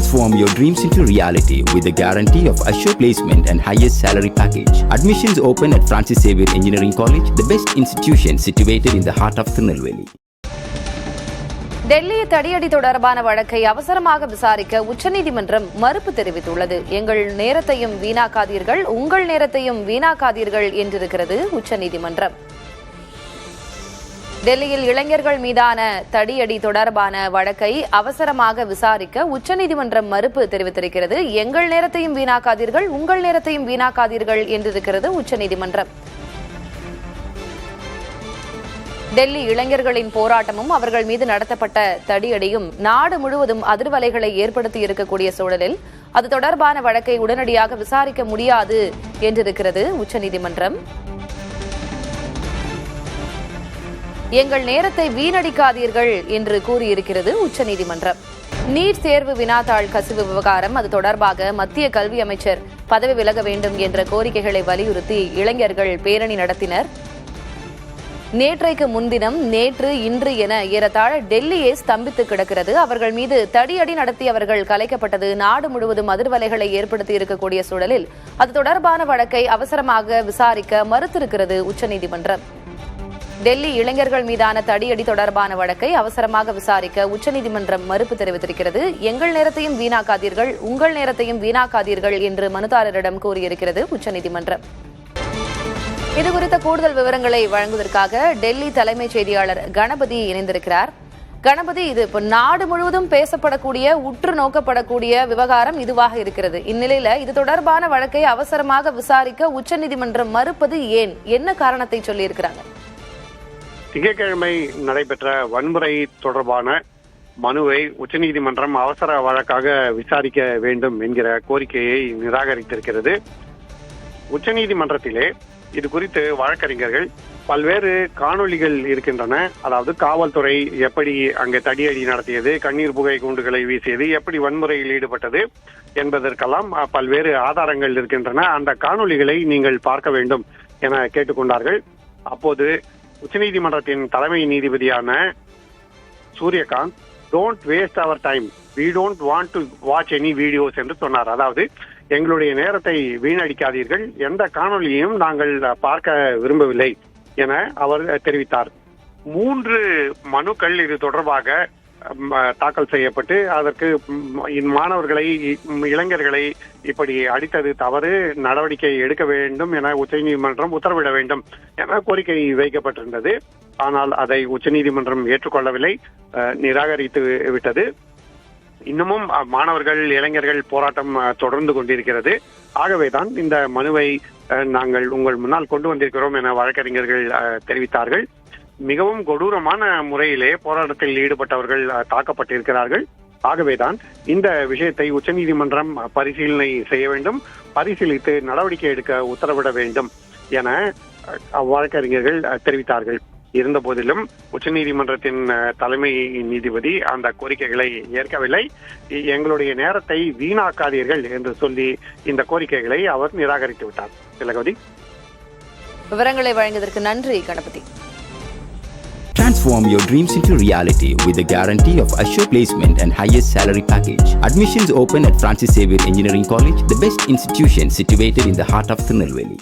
Transform your dreams into reality with the guarantee of assured placement and highest salary package. Admissions open at Francis Xavier Engineering College, the best institution situated in the heart of Tirunelveli. Delhi தடியடி தொடர்பான வழக்கை அவசரமாக விசாரிக்க உச்சநீதிமன்றம் மறுப்பு தெரிவித்துள்ளது. எங்கள் நேரத்தையும் வீணாக்காதீர்கள், உங்கள் நேரத்தையும் வீணாக்காதீர்கள் என்றிருக்கிறது உச்சநீதிமன்றம். டெல்லியில் இளைஞர்கள் மீதான தடியடி தொடர்பான வழக்கை அவசரமாக விசாரிக்க உச்சநீதிமன்றம் மறுப்பு தெரிவித்திருக்கிறது. எங்கள் நேரத்தையும் வீணாக்காதீர்கள், உங்கள் நேரத்தையும் வீணாக்காதீர்கள் என்றிருக்கிறது உச்சநீதிமன்றம். டெல்லி இளைஞர்களின் போராட்டமும் அவர்கள் மீது நடத்தப்பட்ட தடியடியும் நாடு முழுவதும் அதிர்வலைகளை ஏற்படுத்தி இருக்கக்கூடிய சூழலில் அது தொடர்பான வழக்கை உடனடியாக விசாரிக்க முடியாது என்றிருக்கிறது உச்சநீதிமன்றம். எங்கள் நேரத்தை வீணடிக்காதீர்கள் என்று கூறியிருக்கிறது உச்சநீதிமன்றம். நீட் தேர்வு வினாத்தாள் கசிவு விவகாரம், அது தொடர்பாக மத்திய கல்வி அமைச்சர் பதவி விலக வேண்டும் என்ற கோரிக்கைகளை வலியுறுத்தி இளைஞர்கள் பேரணி நடத்தினர். நேற்றைக்கு முன்தினம், நேற்று, இன்று என ஏறத்தாழ டெல்லியே ஸ்தம்பித்து கிடக்கிறது. அவர்கள் மீது தடியடி நடத்தியவர்கள் கலைக்கப்பட்டது நாடு முழுவதும் அதிர்வலைகளை ஏற்படுத்தி இருக்கக்கூடிய சூழலில் அது தொடர்பான வழக்கை அவசரமாக விசாரிக்க மறுத்திருக்கிறது உச்சநீதிமன்றம். டெல்லி இளைஞர்கள் மீதான தடியடி தொடர்பான வழக்கை அவசரமாக விசாரிக்க உச்சநீதிமன்றம் மறுப்பு தெரிவித்திருக்கிறது. எங்கள் நேரத்தையும் வீணாக்காதீர்கள், உங்கள் நேரத்தையும் வீணாக்காதீர்கள் என்று மனுதாரரிடம் கூறியிருக்கிறது உச்சநீதிமன்றம். இதுகுறித்த கூடுதல் விவரங்களை வழங்குவதற்காக டெல்லி தலைமைச் செய்தியாளர் கணபதி இணைந்திருக்கிறார். கணபதி, இது இப்போ நாடு முழுவதும் பேசப்படக்கூடிய, உற்று நோக்கப்படக்கூடிய விவகாரம் இதுவாக இருக்கிறது. இந்நிலையில இது தொடர்பான வழக்கை அவசரமாக விசாரிக்க உச்சநீதிமன்றம் மறுப்பது ஏன்? என்ன காரணத்தை சொல்லியிருக்கிறாங்க? திங்கட்கிழமை நடைபெற்ற வன்முறை தொடர்பான மனுவை உச்சநீதிமன்றம் அவசர வழக்காக விசாரிக்க வேண்டும் என்கிற கோரிக்கையை நிராகரித்திருக்கிறது. உச்சநீதிமன்றத்திலே இது குறித்து வழக்கறிஞர்கள் பல்வேறு காணொளிகள் இருக்கின்றன. அதாவது காவல்துறை எப்படி அங்கே தடியடி நடத்தியது, கண்ணீர் புகை குண்டுகளை வீசியது, எப்படி வன்முறையில் ஈடுபட்டது என்பதற்கெல்லாம் பல்வேறு ஆதாரங்கள் இருக்கின்றன. அந்த காணொளிகளை நீங்கள் பார்க்க வேண்டும் என கேட்டுக்கொண்டார்கள். அப்போது உச்சநீதிமன்றத்தின் தலைமை நீதிபதியான Surya Kant, don't waste our time, we don't want to watch any videos என்று சொன்னார். அதாவது எங்களுடைய நேரத்தை வீணடிக்காதீர்கள், எந்த காணொலியையும் நாங்கள் பார்க்க விரும்பவில்லை என அவர் தெரிவித்தார். 3 மனுக்கள் இது தொடர்பாக தாக்கல் செய்யப்பட்டு அதற்கு மாணவர்களை, இளைஞர்களை இப்படி அடித்தது தவறு, நடவடிக்கை எடுக்க வேண்டும் என உச்சநீதிமன்றம் உத்தரவிட வேண்டும் என கோரிக்கை வைக்கப்பட்டிருந்தது. ஆனால் அதை உச்சநீதிமன்றம் ஏற்றுக்கொள்ளவில்லை, நிராகரித்து விட்டது. இன்னமும் மாணவர்கள், இளைஞர்கள் போராட்டம் தொடர்ந்து கொண்டிருக்கிறது. ஆகவேதான் இந்த மனுவை நாங்கள் உங்கள் முன்னால் கொண்டு வந்திருக்கிறோம் என வழக்கறிஞர்கள் தெரிவித்தார்கள். மிகவும் கொடூரமான முறையிலே போராட்டத்தில் ஈடுபட்டவர்கள் தாக்கப்பட்டிருக்கிறார்கள். ஆகவேதான் இந்த விஷயத்தை உச்சநீதிமன்றம் பரிசீலனை செய்ய வேண்டும், பரிசீலித்து நடவடிக்கை எடுக்க உத்தரவிட வேண்டும் என வழக்கறிஞர்கள் தெரிவித்தார்கள். இருந்த போதிலும் உச்சநீதிமன்றத்தின் தலைமை நீதிபதி அந்த கோரிக்கைகளை ஏற்கவில்லை. எங்களுடைய நேரத்தை வீணாக்காதீர்கள் என்று சொல்லி இந்த கோரிக்கைகளை அவர் நிராகரித்து விட்டார். திலகவதி, விவரங்களை வழங்கியதற்கு நன்றி Ganapathi. Transform your dreams into reality with the guarantee of assured placement and highest salary package. Admissions open at Francis Xavier Engineering College, the best institution situated in the heart of Tirunelveli.